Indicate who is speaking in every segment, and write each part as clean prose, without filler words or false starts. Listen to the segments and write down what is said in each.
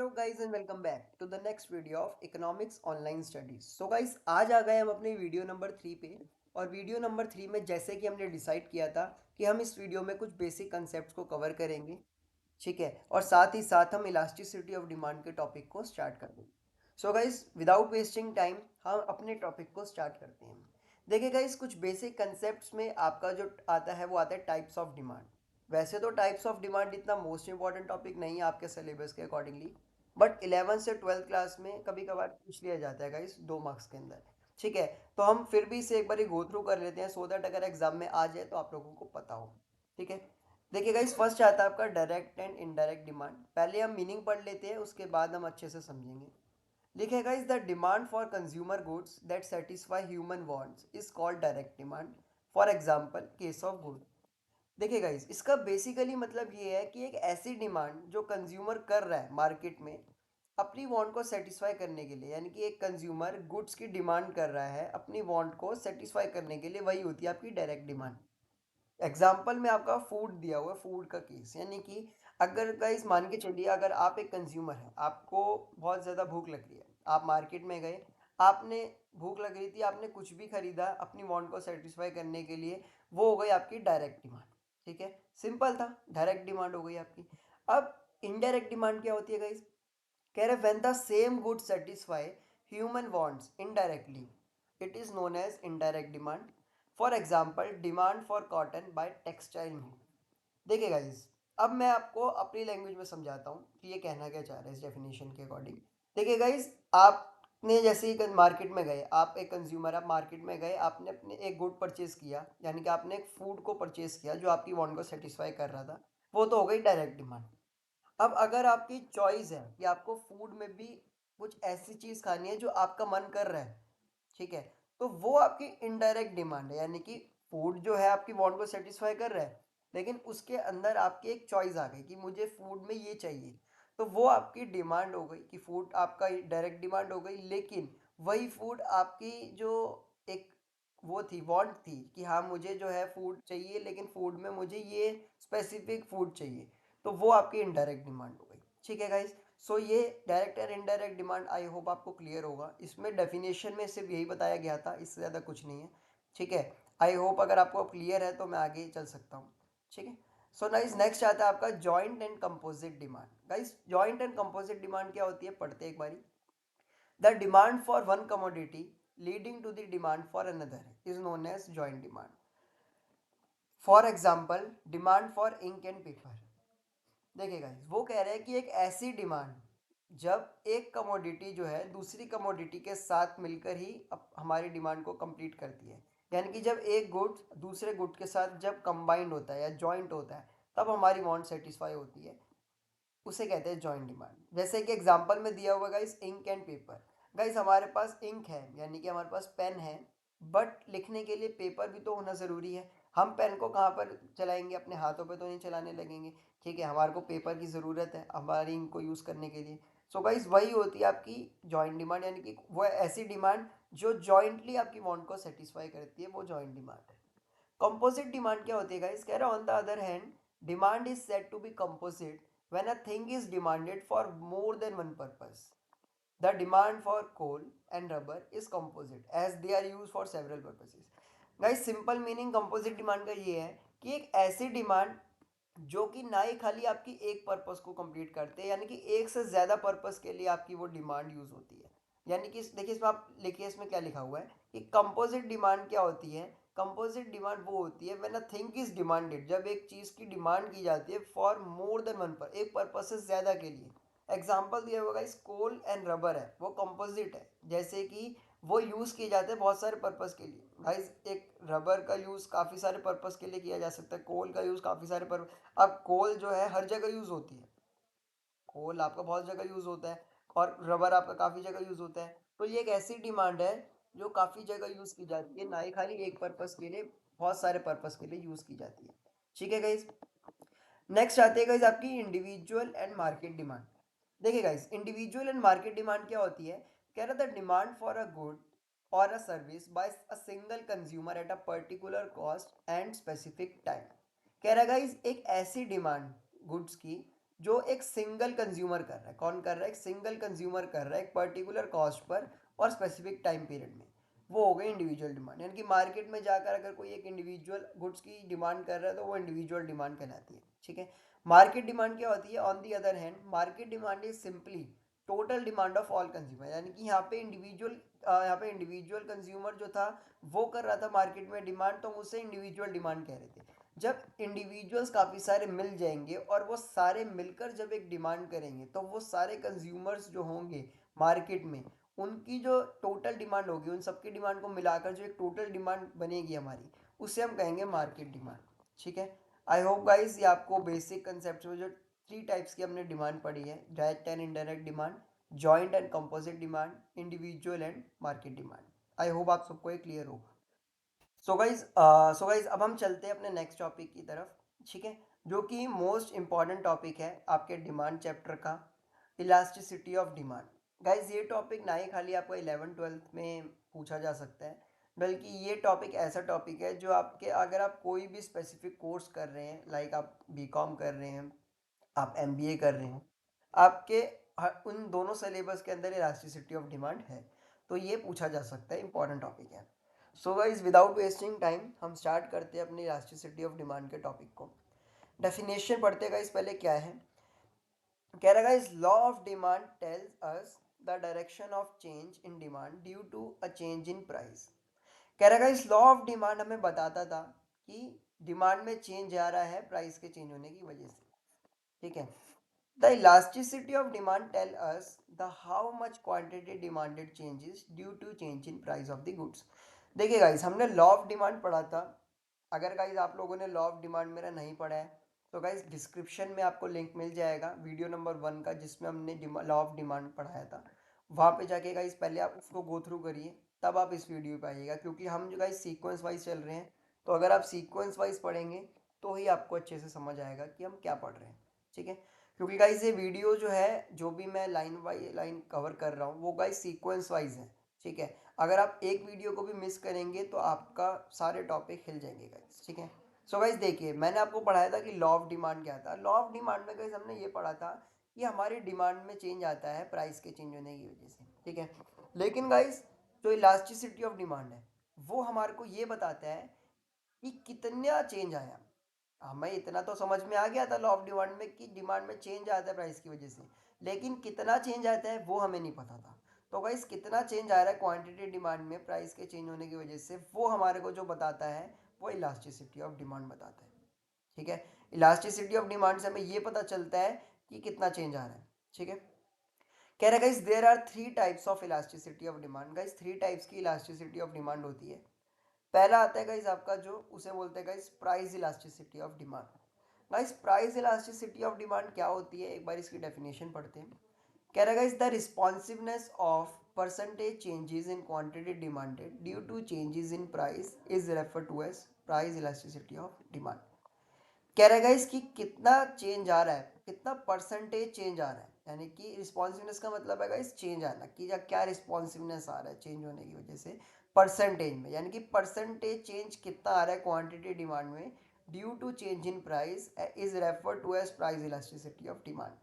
Speaker 1: Hello guys and welcome back to the next video of economics online studies. So guys आज आ गए हम अपने वीडियो नंबर 3 पे। और वीडियो नंबर 3 में जैसे कि हमने डिसाइड किया था कि हम इस वीडियो में कुछ बेसिक कंसेप्ट को कवर करेंगे, ठीक है, और साथ ही साथ हम इलास्टिसिटी ऑफ डिमांड के टॉपिक को स्टार्ट कर देंगे। So guys without wasting time हम अपने टॉपिक को स्टार्ट करते हैं। देखिए गाइस, कुछ बेसिक कंसेप्ट्स में आपका जो आता है वो आता है टाइप्स ऑफ डिमांड। वैसे तो टाइप्स ऑफ डिमांड इतना मोस्ट इंपॉर्टेंट टॉपिक नहीं है आपके सिलेबस के अकॉर्डिंगली, बट 11 से 12 क्लास में कभी कभार पूछ लिया जाता है गाइस 2 मार्क्स के अंदर। ठीक है, तो हम फिर भी इसे एक बार गो थ्रू कर लेते हैं सो दैट अगर एग्जाम में आ जाए तो आप लोगों को पता हो। ठीक है, देखिए गाइस, फर्स्ट आता है आपका डायरेक्ट एंड इनडायरेक्ट डिमांड। पहले हम मीनिंग पढ़ लेते हैं, उसके बाद हम अच्छे से समझेंगे। लिखे guys, the demand for consumer goods that satisfy human wants is called direct demand. For example case of good. देखिए गाइस, इसका बेसिकली मतलब ये है कि एक ऐसी डिमांड जो कंज्यूमर कर रहा है मार्केट में अपनी वांट को सेटिस्फाई करने के लिए, यानी कि एक कंज्यूमर गुड्स की डिमांड कर रहा है अपनी वांट को सेटिस्फाई करने के लिए, वही होती है आपकी डायरेक्ट डिमांड। एग्जाम्पल में आपका फूड दिया हुआ है, फूड का केस, यानी कि अगर गाइस मान के चलिए, अगर आप एक कंज्यूमर हैं, आपको बहुत ज़्यादा भूख लग रही है, आप मार्केट में गए, आपने भूख लग रही थी, आपने कुछ भी खरीदा अपनी वांट को सेटिस्फाई करने के लिए, वो हो गई आपकी डायरेक्ट डिमांड। ठीक है, सिंपल था, डायरेक्ट डिमांड हो गई आपकी। अब इनडायरेक्ट डिमांड क्या होती है गाइस? कह रहे when the same good satisfy human wants indirectly, it is known as indirect demand. For example demand for cotton by textile mill. देखिए गाइस, अब मैं आपको अपनी लैंग्वेज में समझाता हूँ कि ये कहना क्या चाह रहा है इस डेफिनेशन के अकॉर्डिंग। देखिए गाइस, आपने जैसे ही मार्केट में गए, आप एक कंज्यूमर, आप मार्केट में गए, आपने अपने एक गुड परचेज किया, यानी कि आपने एक फूड को परचेज किया जो आपकी वांट को सेटिस्फाई कर रहा था, वो तो हो गई डायरेक्ट डिमांड। अब अगर आपकी चॉइस है कि आपको फूड में भी कुछ ऐसी चीज खानी है जो आपका मन कर रहा है, ठीक है, तो वो आपकी इनडायरेक्ट डिमांड है, यानी कि फूड जो है आपकी वांट को सेटिस्फाई कर रहा है, लेकिन उसके अंदर आपकी एक चॉइस आ गई कि मुझे फूड में ये चाहिए, तो वो आपकी डिमांड हो गई कि फूड आपका डायरेक्ट डिमांड हो गई। लेकिन वही फूड आपकी जो एक वो थी, वांट थी कि हाँ मुझे जो है फूड चाहिए, लेकिन फूड में मुझे ये स्पेसिफिक फूड चाहिए, तो वो आपकी इनडायरेक्ट डिमांड हो गई। ठीक है गाइस, सो ये डायरेक्ट और इनडायरेक्ट डिमांड आई होप आपको क्लियर होगा। इसमें डेफिनेशन में सिर्फ यही बताया गया था, इससे ज़्यादा कुछ नहीं है। ठीक है, आई होप अगर आपको क्लियर है तो मैं आगे चल सकता हूँ। ठीक है, सो गाइस नेक्स्ट आता है आपका joint and composite demand. Guys joint and composite demand क्या होती है, पढ़ते एक बारी। The demand for one commodity leading to the demand for another is known as joint demand. For example demand for ink and paper. देखिए guys, वो कह रहे हैं कि एक ऐसी डिमांड जब एक कमोडिटी जो है दूसरी कमोडिटी के साथ मिलकर ही हमारी डिमांड को कंप्लीट करती है, यानी कि जब एक गुड दूसरे गुड के साथ जब कंबाइंड होता है या जॉइंट होता है, तब हमारी वांट सेटिस्फाई होती है, उसे कहते हैं जॉइंट डिमांड। जैसे कि एग्जांपल में दिया हुआ guys ink and paper. Guys हमारे पास इंक है, यानी कि हमारे पास पेन है, बट लिखने के लिए पेपर भी तो होना ज़रूरी है। हम पेन को कहाँ पर चलाएंगे, अपने हाथों पे तो नहीं चलाने लगेंगे। ठीक है, हमारे को पेपर की ज़रूरत है हमारी इंक को यूज़ करने के लिए। सो गाइस वही होती है आपकी जॉइंट डिमांड, यानी कि वो ऐसी डिमांड जो जॉइंटली आपकी वांट को सेटिस्फाई करती है, वो जॉइंट डिमांड है। कंपोजिट डिमांड क्या होती है गाइस? कह रहा on the other hand demand is said to be composite when a thing is demanded for more than one purpose. The demand for coal and rubber is composite as they are used for several purposes. Guys simple meaning composite demand का ये है कि एक ऐसी demand जो कि ना ही खाली आपकी एक पर्पस को कंप्लीट करते हैं, यानी कि एक से ज़्यादा पर्पस के लिए आपकी वो डिमांड यूज़ होती है। यानी कि देखिए इसमें आप लिखिए, इसमें क्या लिखा हुआ है कि कंपोजिट डिमांड क्या होती है। कंपोजिट डिमांड वो होती है when a thing is demanded, जब एक चीज़ की डिमांड की जाती है फॉर मोर देन वन पर, एक पर्पस से ज़्यादा के लिए। एग्जाम्पल दिया होगा इस कोल एंड रबर है, वो कंपोजिट है, जैसे कि वो यूज़ किए जाते हैं बहुत सारे पर्पस के लिए। गाइस एक रबर का यूज़ काफ़ी सारे पर्पस के लिए किया जा सकता है, कोल का यूज़ काफ़ी सारे पर्पस। अब कोल जो है हर जगह यूज़ होती है, कोल आपका बहुत जगह यूज़ होता है, और रबर आपका काफ़ी जगह यूज़ होता है। तो ये एक ऐसी डिमांड है जो काफ़ी जगह यूज़ की जाती है, ना ही खाली एक पर्पस के लिए, बहुत सारे पर्पस के लिए यूज़ की जाती है। ठीक है गाइज, नेक्स्ट आती है गाइज आपकी इंडिविजुअल एंड मार्केट डिमांड। देखिए guys, individual and market demand क्या होती है? कह रहा था डिमांड फॉर अ गुड और a service by a single consumer at a particular cost and specific time. कह रहा है गाइज एक ऐसी डिमांड गुड्स की जो एक सिंगल कंज्यूमर कर रहा है। कौन कर रहा है? एक सिंगल कंज्यूमर कर रहा है एक पर्टिकुलर कॉस्ट पर और स्पेसिफिक टाइम पीरियड में। वो हो गई इंडिविजुअल डिमांड। यानी कि मार्केट में जाकर अगर कोई एक इंडिविजुअल गुड्स की डिमांड कर रहा है तो वो इंडिविजुअल डिमांड कहलाती है। ठीक है। मार्केट डिमांड क्या होती है? On the other hand market demand is simply total demand of all consumer. यानी कि यहाँ पे इंडिविजुअल कंज्यूमर जो था वो कर रहा था मार्केट में डिमांड, तो हम उसे इंडिविजुअल डिमांड कह रहे थे। जब इंडिविजुअल्स काफ़ी सारे मिल जाएंगे और वो सारे मिलकर जब एक डिमांड करेंगे तो वो सारे कंज्यूमर्स जो होंगे मार्केट में, उनकी जो टोटल डिमांड होगी, उन सबकी डिमांड को मिलाकर जो एक टोटल डिमांड बनेगी हमारी, उसे हम कहेंगे मार्केट डिमांड। ठीक है। आई होप गाइस ये आपको बेसिक कंसेप्ट में जो थ्री टाइप्स की हमने डिमांड पढ़ी है, direct and indirect demand, joint and composite demand, individual and market demand, I hope आप सबको ये क्लियर हो। सो गाइज अब हम चलते हैं अपने नेक्स्ट टॉपिक की तरफ। ठीक है। जो कि मोस्ट इंपॉर्टेंट टॉपिक है आपके डिमांड चैप्टर का, इलास्टिसिटी ऑफ डिमांड। गाइज ये टॉपिक ना ही खाली आपको 11th-12th में पूछा जा सकता है, बल्कि ये टॉपिक ऐसा टॉपिक है जो आपके, अगर आप कोई भी स्पेसिफिक कोर्स कर रहे हैं, लाइक आप बीकॉम कर रहे हैं, आप एमबीए कर रहे हैं, आपके उन दोनों सिलेबस के अंदर इलास्टिसिटी ऑफ डिमांड है, तो ये पूछा जा सकता है, इंपॉर्टेंट टॉपिक है। So guys without wasting time हम स्टार्ट करते हैं अपनी इलास्टिसिटी ऑफ डिमांड के टॉपिक को। डेफिनेशन पढ़ते हैं गाइज पहले क्या है। कह रहा guys law of demand tells us the direction of change in demand due to a change in price. कह रहा गाइज लॉ ऑफ डिमांड हमें बताता था कि डिमांड में चेंज आ रहा है प्राइस के चेंज होने की वजह से। ठीक है। The elasticity of demand tell us the how much quantity demanded changes due to change in price of the goods। देखिए गाइस हमने लॉ ऑफ डिमांड पढ़ा था। अगर गाइस आप लोगों ने लॉ ऑफ डिमांड मेरा नहीं पढ़ा है तो गाइस डिस्क्रिप्शन में आपको लिंक मिल जाएगा वीडियो नंबर 1 का, जिसमें हमने लॉ ऑफ डिमांड पढ़ाया था। वहाँ पे जाके गाइस पहले आप उसको गो थ्रू करिए, तब आप इस वीडियो पे आइएगा, क्योंकि हम जो गाइस सीक्वेंस वाइज चल रहे हैं। तो अगर आप सीक्वेंस वाइज पढ़ेंगे तो ही आपको अच्छे से समझ आएगा कि हम क्या पढ़ रहे हैं। ठीक है। क्योंकि गाइस ये वीडियो जो है, जो भी मैं लाइन बाई लाइन कवर कर रहा हूँ वो गाइस सीक्वेंस वाइज है। ठीक है। अगर आप एक वीडियो को भी मिस करेंगे तो आपका सारे टॉपिक हिल जाएंगे गाइस। ठीक है। सो गाइस देखिए मैंने आपको पढ़ाया था कि लॉ ऑफ डिमांड क्या था। लॉ ऑफ डिमांड में गाइस हमने ये पढ़ा था कि हमारी डिमांड में चेंज आता है प्राइस के चेंज होने की वजह से। ठीक है। लेकिन गाइस जो इलास्टिसिटी ऑफ डिमांड है वो हमारे को ये बताता है कि कितना चेंज आया। हमें इतना तो समझ में आ गया था लॉ ऑफ डिमांड में कि डिमांड में चेंज आता है प्राइस की वजह से, लेकिन कितना चेंज आता है वो हमें नहीं पता था। तो गाइस कितना चेंज आ रहा है क्वांटिटी डिमांड में प्राइस के चेंज होने की वजह से, वो हमारे को जो बताता है वो इलास्टिसिटी ऑफ डिमांड बताता है। ठीक है। इलास्टिसिटी ऑफ डिमांड से हमें ये पता चलता है कि कितना चेंज आ रहा है। ठीक है। कह रहा है guys there are three types of elasticity of demand. Guys three types की इलास्टिसिटी ऑफ डिमांड होती है। पहला आता है गाइस आपका, जो उसे बोलते हैं guys price elasticity of demand. Guys price elasticity of demand क्या होती है, एक बार इसकी डेफिनेशन पढ़ते हैं। कह रहा है guys the responsiveness of percentage changes in quantity demanded due to changes in price is refer to as price elasticity of demand. कह रहा है गाइस कि कितना चेंज आ रहा है, कितना परसेंटेज चेंज आ रहा है, यानी कि रिस्पॉन्सिवनेस का मतलब है गाइस चेंज आना, कि क्या रिस्पॉन्सिवनेस आ रहा है चेंज होने की वजह से परसेंटेज में, यानी कि परसेंटेज चेंज कितना आ रहा है क्वांटिटी डिमांड में due to change in price is refer to as price elasticity of demand.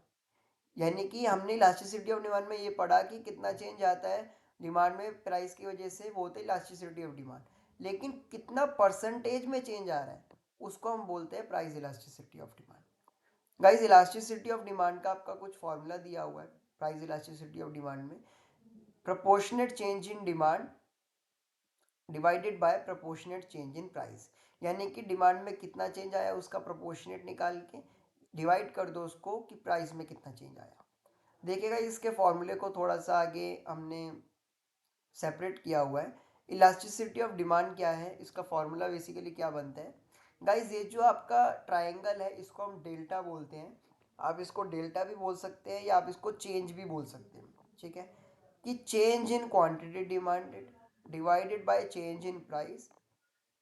Speaker 1: यानी कि हमने इलास्टिसिटी ऑफ डिमांड में ये पढ़ा कि कितना चेंज आता है डिमांड में प्राइस की वजह से, वो होता है इलास्टिसिटी ऑफ डिमांड। लेकिन कितना परसेंटेज में चेंज आ रहा है उसको हम बोलते हैं price elasticity of demand. Guys elasticity of demand का आपका कुछ फॉर्मूला दिया हुआ है प्राइस इलास्टिसिटी ऑफ डिमांड में। Proportionate change in demand divided by proportionate change in price. यानी कि डिमांड में कितना चेंज आया उसका प्रोपोर्शनेट निकाल के डिवाइड कर दो उसको कि प्राइस में कितना चेंज आया। देखिएगा इसके फॉर्मूले को थोड़ा सा आगे हमने सेपरेट किया हुआ है। इलास्टिसिटी ऑफ डिमांड क्या है, इसका फॉर्मूला बेसिकली क्या बनता है। गाइस ये जो आपका ट्रायंगल है इसको हम डेल्टा बोलते हैं। आप इसको डेल्टा भी बोल सकते हैं या आप इसको चेंज भी बोल सकते हैं। ठीक है। कि change in quantity demanded divided by change in price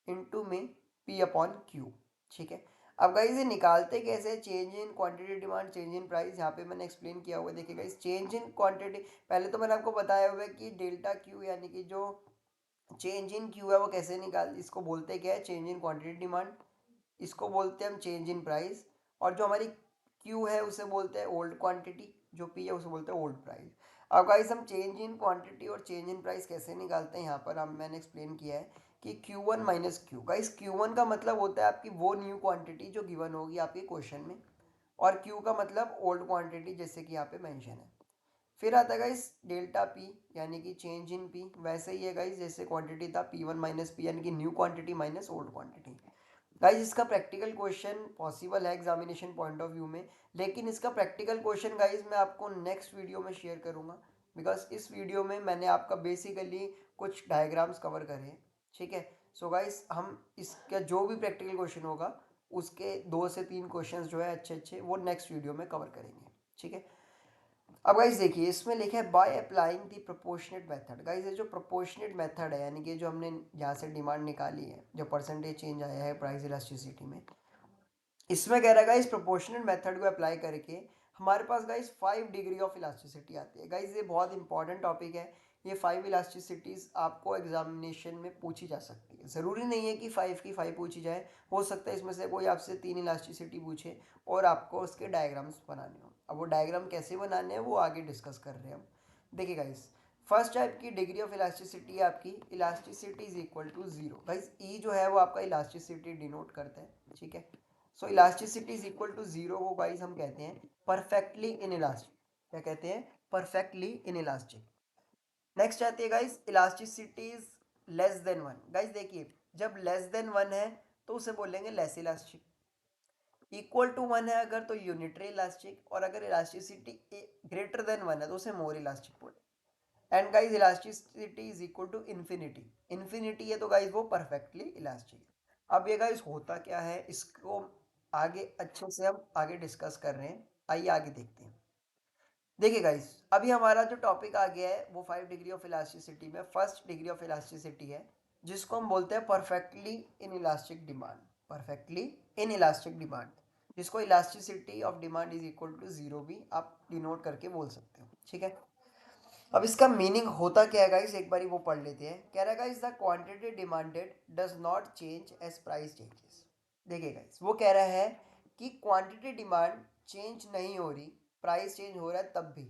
Speaker 1: into में पी अपॉन क्यू। ठीक है। अब गाइस ये निकालते कैसे, change in quantity demand change in price, यहाँ पे मैंने एक्सप्लेन किया हुआ है। देखिए गाइस चेंज इन क्वांटिटी, पहले तो मैंने आपको बताया हुआ है कि डेल्टा क्यू, यानी कि जो चेंज इन क्यू है वो कैसे निकाल, इसको बोलते क्या है, चेंज इन क्वांटिटी डिमांड, इसको बोलते हैं हम चेंज इन प्राइस। और जो हमारी क्यू है उसे बोलते हैं ओल्ड क्वांटिटी, जो पी है उसे बोलते हैं ओल्ड प्राइस। अब गाइस हम चेंज इन क्वांटिटी और चेंज इन प्राइस कैसे निकालते हैं, यहाँ पर हम मैंने एक्सप्लेन किया है कि Q1 minus Q. Guys Q1 का मतलब होता है आपकी वो न्यू क्वांटिटी जो गिवन होगी आपके क्वेश्चन में, और Q का मतलब ओल्ड क्वांटिटी जैसे कि यहाँ पे मेंशन है। फिर आता है गाइस डेल्टा पी, यानी कि चेंज इन पी। वैसे ही है गाइस जैसे क्वांटिटी था P1 माइनस पी, यानी कि new quantity minus old quantity. Guys इसका प्रैक्टिकल क्वेश्चन पॉसिबल है एग्जामिनेशन पॉइंट ऑफ व्यू में, लेकिन इसका प्रैक्टिकल क्वेश्चन गाइस मैं आपको नेक्स्ट वीडियो में शेयर करूंगा, बिकॉज इस वीडियो में मैंने आपका बेसिकली कुछ डायग्राम्स कवर करे हैं। ठीक है, सो गाइस हम इसका जो भी प्रैक्टिकल क्वेश्चन होगा उसके 2 से 3 क्वेश्चन जो है अच्छे अच्छे वो नेक्स्ट वीडियो में कवर करेंगे। ठीक है, अब गाइस देखिए इसमें लिखा है by applying the proportionate method. Guys ये जो प्रोपोर्शनेट मेथड है, यानी कि जो हमने यहाँ से डिमांड निकाली है, जो परसेंटेज चेंज आया है प्राइस इलास्टिसिटी में, इसमें कह रहा है गाइस प्रोपोर्शनल मेथड को अप्लाई करके हमारे पास गाइस 5 डिग्री ऑफ इलास्टिसिटी आती है। गाइस ये बहुत इंपॉर्टेंट टॉपिक है। ये 5 इलास्टिसिटीज आपको एग्जामिनेशन में पूछी जा सकती है। ज़रूरी नहीं है कि 5 की 5 पूछी जाए, हो सकता है इसमें से कोई आपसे 3 इलास्टिसिटी पूछे और आपको उसके डायग्राम्स बनाने हो। अब वो डायग्राम कैसे बनाने हैं वो आगे डिस्कस कर रहे हैं हम। देखिए गाइस, फर्स्ट टाइप की डिग्री ऑफ इलास्टिसिटी है आपकी elasticity is equal to zero. Guys ई जो है वो आपका इलास्टिसिटी डिनोट करता है। ठीक है, so elasticity is equal to zero को गाइस हम कहते हैं परफेक्टली इन इलास्टिक। क्या कहते हैं? Perfectly in elastic. नेक्स्ट आती है guys elasticity is less than one. Guys देखिए जब लेस देन वन है तो उसे बोलेंगे less elastic. Equal to one है अगर तो यूनिटरी इलास्टिक, और अगर इलास्टिसिटी ग्रेटर देन वन है तो उसे मोर इलास्टिक बोलेंगे। And guys elasticity is equal to infinity. Infinity है तो गाइस वो परफेक्टली इलास्टिक है। अब ये गाइस होता क्या है इसको आगे अच्छे से हम आगे डिस्कस कर रहे हैं, आइए आगे देखते हैं। देखिए गाइस अभी हमारा जो टॉपिक आ गया है वो 5 डिग्री ऑफ इलास्टिसिटी में फर्स्ट डिग्री ऑफ इलास्टिसिटी है, जिसको हम बोलते हैं perfectly inelastic demand. Perfectly inelastic demand, जिसको elasticity of demand is equal to zero भी आप डिनोट करके बोल सकते हो। ठीक है, अब इसका मीनिंग होता क्या है गाइस एक बारी वो पढ़ लेते हैं। कह रहा है guys the quantity demanded does not change as price changes. देखिए गाइस वो कह रहा है कि क्वांटिटी डिमांड चेंज नहीं हो रही, प्राइस चेंज हो रहा है तब भी।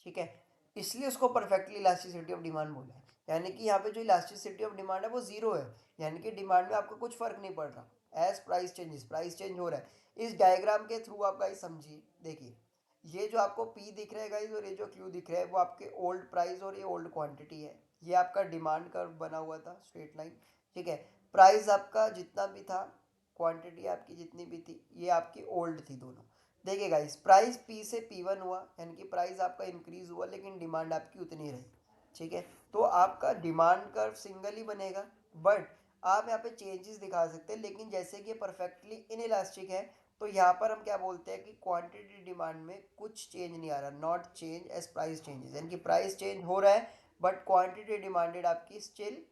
Speaker 1: ठीक है, इसलिए उसको परफेक्टली इलास्टिसिटी ऑफ डिमांड बोला है। यानी कि यहाँ पे जो इलास्टिसिटी ऑफ डिमांड है वो जीरो है, यानी कि डिमांड में आपको कुछ फर्क नहीं पड़ रहा as price changes, price change हो रहा है। इस डायग्राम के थ्रू आप गाइस समझिए। देखिए ये जो आपको पी दिख रहा है गाइस और ये जो क्यू दिख रहा है वो आपके ओल्ड प्राइस और ये ओल्ड क्वांटिटी है। ये आपका डिमांड कर्व बना हुआ था स्ट्रेट लाइन। ठीक है, प्राइस आपका जितना भी था, क्वांटिटी आपकी जितनी भी थी, ये आपकी ओल्ड थी दोनों। देखिए गाइस प्राइस पी से P1 हुआ, यानी कि प्राइस आपका इंक्रीज हुआ लेकिन डिमांड आपकी उतनी रही। ठीक है, तो आपका डिमांड कर्व सिंगल ही बनेगा, बट आप यहाँ पे चेंजेस दिखा सकते हैं। लेकिन जैसे कि परफेक्टली इन इलास्टिक है तो यहाँ पर हम क्या बोलते हैं कि क्वांटिटी डिमांड में कुछ चेंज नहीं आ रहा, not change as price changes, यानी कि प्राइस चेंज हो रहा है बट क्वांटिटी डिमांडेड आपकी स्टिल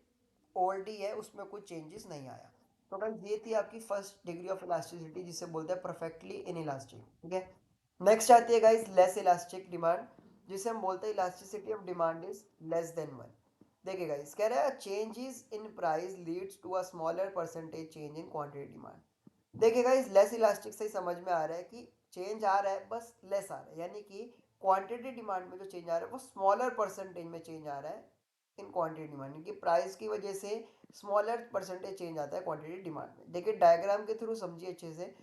Speaker 1: ओल्ड ही है, उसमें कुछ चेंजेस नहीं आया। तो गाइस ये थी आपकी फर्स्ट डिग्री ऑफ इलास्टिसिटी जिसे बोलते हैं परफेक्टली इन इलास्टिक। ठीक है, नेक्स्ट आती है गाइस लेस इलास्टिक डिमांड, जिसे हम बोलते हैं elasticity of demand is less than one. देखिए गाइस कह रहा है changes in price leads to a smaller percentage change in quantity demand. देखिए गाइस लेस इलास्टिक से ही समझ में आ रहा है कि चेंज आ रहा है बस लेस आ रहा है, यानी कि क्वांटिटी डिमांड में जो चेंज आ रहा है वो स्मॉलर परसेंटेज में चेंज आ रहा है इन क्वांटिटी डिमांड, कि प्राइस की वजह से स्मॉलर परसेंटेज चेंज आता है क्वांटिटी डिमांड में। देखिए डायग्राम के थ्रू समझिए अच्छे से।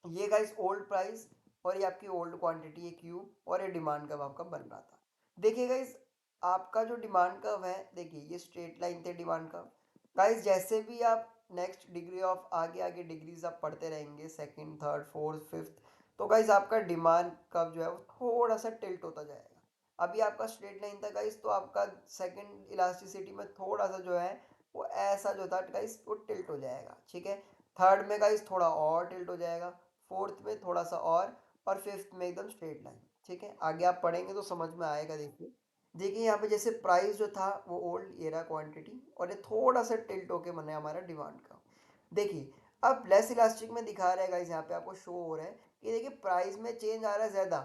Speaker 1: ये गाइस ओल्ड प्राइस और ये आपकी ओल्ड क्वांटिटी है क्यू, और ये डिमांड कर्व आपका बन रहा था। देखिए गाइस आपका जो डिमांड कर्व है, देखिए ये स्ट्रेट लाइन थे डिमांड कर्व। गाइस जैसे भी आप नेक्स्ट डिग्री ऑफ आगे आगे डिग्रीज आप पढ़ते रहेंगे, सेकंड थर्ड फोर्थ फिफ्थ, तो गाइस आपका डिमांड कर्व जो है वो थोड़ा सा टिल्ट होता जाएगा। अभी आपका स्ट्रेट लाइन था गाइस, तो आपका सेकंड इलास्टिसिटी में थोड़ा सा जो है वो ऐसा जो था गाइस वो टिल्ट हो जाएगा। ठीक है, थर्ड में गाइस थोड़ा और टिल्ट हो जाएगा, फोर्थ में थोड़ा सा और फिफ्थ में एकदम स्ट्रेट लाइन। ठीक है, आगे आप पढ़ेंगे तो समझ में आएगा। देखिए देखिए यहाँ पे जैसे प्राइस जो था वो ओल्ड, ये रहा क्वांटिटी, और ये थोड़ा सा टिल्ट होके बना है हमारा डिमांड का। देखिए अब लेस इलास्टिक में दिखा रहा है गाइस, यहाँ पे आपको शो हो रहा है कि देखिए प्राइस में चेंज आ रहा है ज्यादा,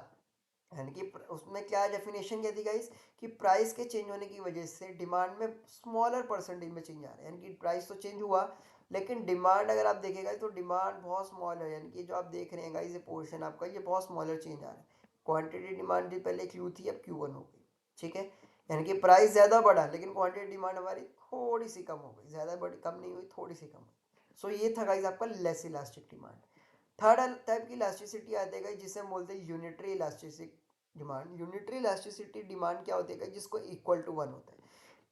Speaker 1: यानी कि उसमें क्या डेफिनेशन क्या थी गाइस कि प्राइस के चेंज होने की वजह से डिमांड में स्मॉलर परसेंटेज में चेंज आ रहा है, यानी कि प्राइस तो चेंज हुआ लेकिन डिमांड अगर आप देखेगा तो डिमांड बहुत स्मॉल है, यानी कि जो आप देख रहे हैं गाइस ये पोर्शन आपका ये बहुत स्मॉलर चेंज आ रहा है। क्वांटिटी डिमांड जो पहले क्यू थी अब Q1 हो गई, ठीक है। यानी कि प्राइस ज़्यादा बढ़ा लेकिन क्वांटिटी डिमांड हमारी थोड़ी सी कम हो गई, ज़्यादा बड़ी कम नहीं हुई, थोड़ी सी कम हुई। सो ये था गाइस आपका less elastic demand. Third type की इलास्टिसिटी आती है गाइस जिसे हम बोलते हैं unitary elastic demand. Unitary elasticity demand क्या होती है गाइस, जिसको इक्वल टू वन होता है,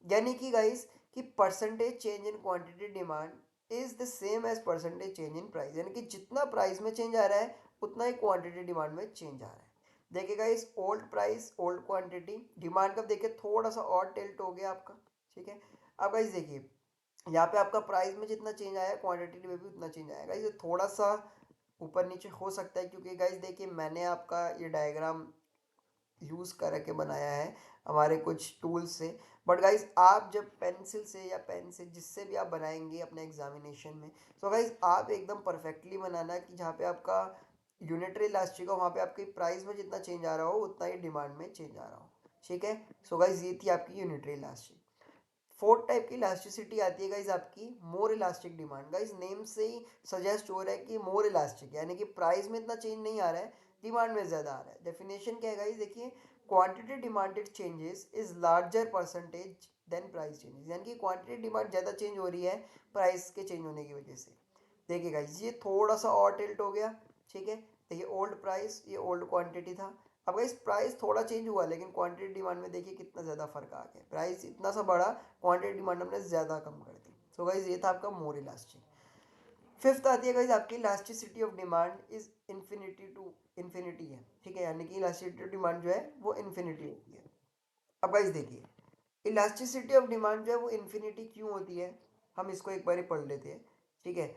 Speaker 1: यानी कि गाइस कि percentage change in quantity demand is the same as percentage change in price, यानी कि जितना प्राइस में चेंज आ रहा है उतना ही क्वांटिटी डिमांड में चेंज आ रहा है। देखिएगा इस old price old quantity demand का देखिए थोड़ा सा और टिल्ट हो गया आपका, ठीक है। अब गाइस देखिए यहाँ पे आपका प्राइस में जितना चेंज आया क्वांटिटी में भी उतना चेंज आएगा, ये थोड़ा सा ऊपर नीचे हो सकता है क्योंकि गाइस देखिए मैंने आपका ये डायग्राम यूज़ करके बनाया है हमारे कुछ टूल्स से। बट गाइज आप जब पेंसिल से या पेन से जिससे भी आप बनाएंगे अपने एग्जामिनेशन में, तो गाइज आप एकदम परफेक्टली बनाना कि जहाँ पे आपका यूनिटरी इलास्टिक हो वहाँ पे आपकी प्राइस में जितना चेंज आ रहा हो उतना ही डिमांड में चेंज आ रहा हो, ठीक है। सो गाइज ये थी आपकी यूनिटरी इलास्टिक। फोर्थ टाइप की इलास्टिसिटी आती है गाइज आपकी मोर इलास्टिक डिमांड। गाइज नेम से ही सजेस्ट हो रहा है कि मोर इलास्टिक, यानी कि प्राइस में इतना चेंज नहीं आ रहा है, डिमांड में ज़्यादा आ रहा है। डेफिनेशन क्या है गाइज, देखिए quantity demanded changes is larger percentage than price changes, यानी कि क्वांटिटी डिमांड ज़्यादा चेंज हो रही है प्राइस के चेंज होने की वजह से। देखिए गाइज ये थोड़ा सा और टिल्ट हो गया, ठीक है। देखिए ओल्ड प्राइस ये ओल्ड क्वांटिटी था, अब गाइस प्राइस थोड़ा चेंज हुआ लेकिन क्वांटिटी डिमांड में देखिए कितना ज़्यादा फर्क आ गया, प्राइस इतना सा बड़ा, क्वांटिटी डिमांड हमने ज़्यादा कम कर दी। सो गाइस ये था आपका मोर इलास्टिक। फिफ्थ आती है गाइस आपकी elasticity of demand is infinity to infinity है, ठीक है, यानी कि इलास्टिसिटी ऑफ डिमांड जो है वो इन्फिनिटी होती है। अब गाइस देखिए इलास्टिसिटी ऑफ डिमांड जो है वो इन्फिनिटी क्यों होती है, हम इसको एक बार पढ़ लेते हैं, ठीक है।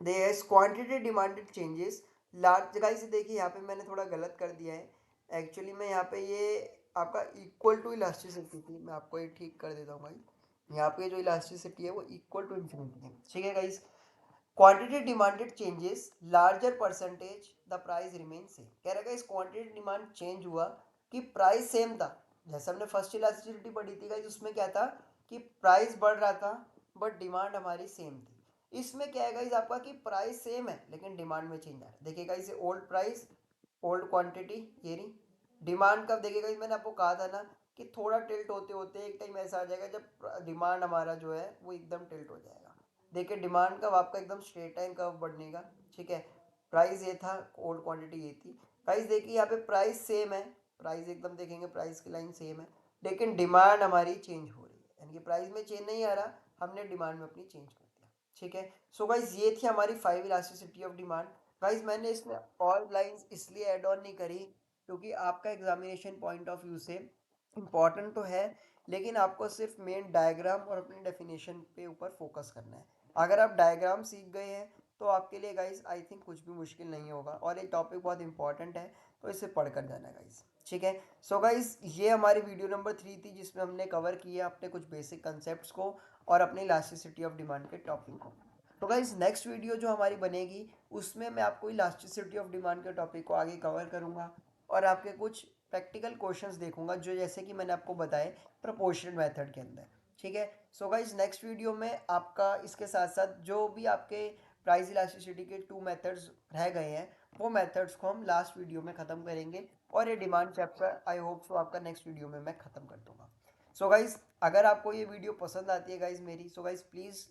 Speaker 1: There quantity demanded changes large, guys देखिए यहाँ पे मैंने थोड़ा गलत कर दिया है, एक्चुअली मैं यहाँ पे ये आपका इक्वल टू इलास्टिसिटी थी, मैं आपको ये ठीक कर देता हूँ भाई। यहाँ पे जो इलास्टिसिटी है वो इक्वल टू इन्फिनिटी है, ठीक है guys. Quantity demanded changes larger percentage the price remain same, कह रहा है गाइस क्वांटिटी डिमांड चेंज हुआ कि प्राइस सेम था। जैसे हमने फर्स्ट इलास्टिसिटी पढ़ी थी गाइस उसमें क्या था कि प्राइस बढ़ रहा था बट डिमांड हमारी सेम थी। इसमें क्या है गाइस आपका कि प्राइस सेम है लेकिन डिमांड में चेंज आ रहा है। देखिएगा इसे ओल्ड प्राइस ओल्ड क्वांटिटी ये रही, डिमांड कब देखेगा मैंने आपको कहा था ना कि थोड़ा टिल्ट होते होते एक टाइम ऐसा आ जाएगा जब डिमांड हमारा जो है वो एकदम टिल्ट हो जाएगा। देखिए डिमांड कब आपका एकदम स्ट्रेट लाइन कब बढ़ने का, ठीक है। प्राइस ये था ओल्ड क्वांटिटी ये थी, प्राइस देखिए यहाँ पे प्राइस सेम है, प्राइस एकदम देखेंगे प्राइस की लाइन सेम है लेकिन डिमांड हमारी चेंज हो रही है, यानी कि प्राइस में चेंज नहीं आ रहा, हमने डिमांड में अपनी चेंज कर दिया, ठीक है। सो गाइज ये थी हमारी 5 इलास्टिसिटी ऑफ डिमांड। गाइज मैंने इसमें ऑल लाइंस इसलिए ऐड ऑन नहीं करी क्योंकि आपका एग्जामिनेशन पॉइंट ऑफ व्यू से इम्पॉर्टेंट तो है लेकिन आपको सिर्फ मेन डायग्राम और अपनी डेफिनेशन पे ऊपर फोकस करना है। अगर आप डायग्राम सीख गए हैं तो आपके लिए गाइज आई थिंक कुछ भी मुश्किल नहीं होगा और ये टॉपिक बहुत इंपॉर्टेंट है तो इसे पढ़ कर जाना गाइज, ठीक है। सो गाइज ये हमारी वीडियो नंबर 3 थी जिसमें हमने कवर किया अपने कुछ बेसिक कंसेप्ट को और अपनी इलास्टिसिटी ऑफ डिमांड के टॉपिक को। तो गाइज नेक्स्ट वीडियो जो हमारी बनेगी उसमें मैं आपको इलास्टिसिटी ऑफ डिमांड के टॉपिक को आगे कवर करूँगा और आपके कुछ प्रैक्टिकल क्वेश्चंस देखूंगा जो जैसे कि मैंने आपको बताए प्रोपोर्शनल मेथड के अंदर, ठीक है। सो गाइज नेक्स्ट वीडियो में आपका इसके साथ साथ जो भी आपके प्राइस इलास्टिसिटी के 2 मेथड्स रह गए हैं वो मेथड्स को हम लास्ट वीडियो में ख़त्म करेंगे और ये demand chapter I hope so आपका नेक्स्ट वीडियो में मैं ख़त्म कर दूंगा। सो गाइज अगर आपको ये वीडियो पसंद आती है गाइज मेरी, सो गाइज प्लीज़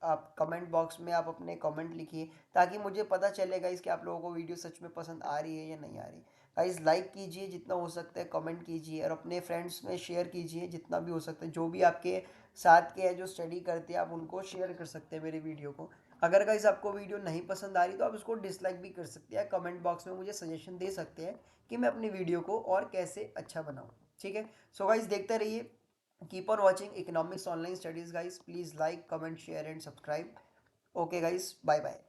Speaker 1: आप कमेंट बॉक्स में आप अपने कमेंट लिखिए ताकि मुझे पता चलेगा इसके आप लोगों को वीडियो सच में पसंद आ रही है या नहीं आ रही। गाइस लाइक कीजिए जितना हो सकता है, कमेंट कीजिए और अपने फ्रेंड्स में शेयर कीजिए जितना भी हो सकता है, जो भी आपके साथ के हैं जो स्टडी करते हैं आप उनको शेयर कर सकते हैं मेरे वीडियो को। अगर गाइस आपको वीडियो नहीं पसंद आ रही तो आप उसको डिसलाइक भी कर सकते हैं, कमेंट बॉक्स में मुझे सजेशन दे सकते हैं कि मैं अपनी वीडियो को और कैसे अच्छा बनाऊँ, ठीक है। सो गाइस देखते रहिए, keep on watching economics online studies guys, please like comment share and subscribe. Okay guys, bye bye.